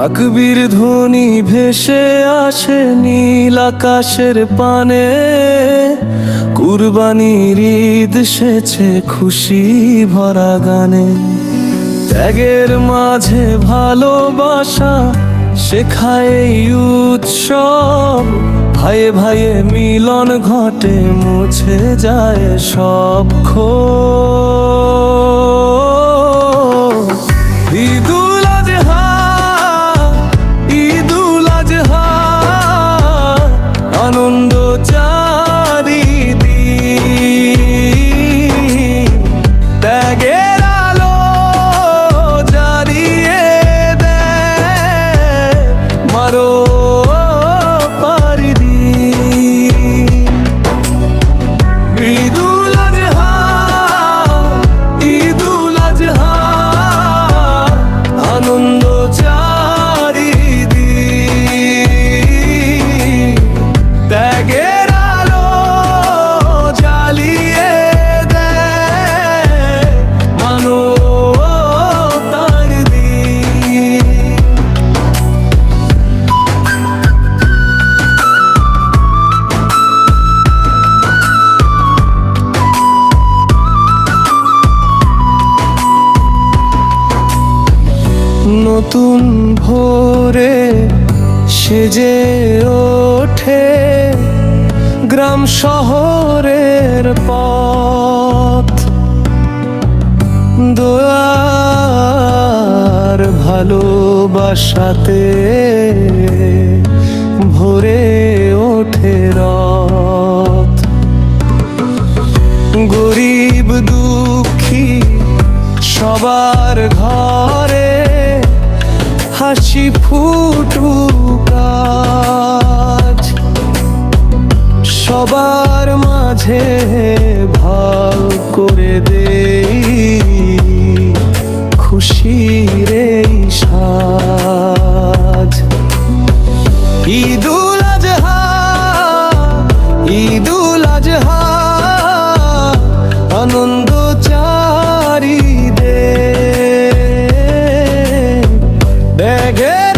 তাকবীর ধ্বনি ভেসে আসে নীল আকাশের পানে, কুরবানির ঈদ সেছে খুশি ভরা গানে। ত্যাগের মাঝে ভালোবাসা শেখায় এই উৎসব, ভাইয়ে ভাইয়ে মিলন ঘটে, মুছে যায় সব ক্ষোভ। ঈদুল আজহা, ঈদুল আজহা, আনন্দ চারিদিক, ত্যাগের আলো জ্বালিয়ে দেয়, মারো পারি দিন। ঈদুল আজহা, ঈদুল আজহা, আনন্দ চারিদিক, ত্যাগের আলো জ্বালিয়ে দেয়, মানবতার দিন। নতুন ভোরে সেজে ওঠে গ্রাম শহরের পথ, দোয়ার ভালোবাসাতে ভরে ওঠে রথ। গরিব দুঃখী সবার ঘরে হাসি ফুটুক আজ, সবার মাঝে ভাগ করে দেই খুশির এই সাজ। ঈদুল আজহা, ঈদুল আজহা, আনন্দ চারিদিক, ত্যাগের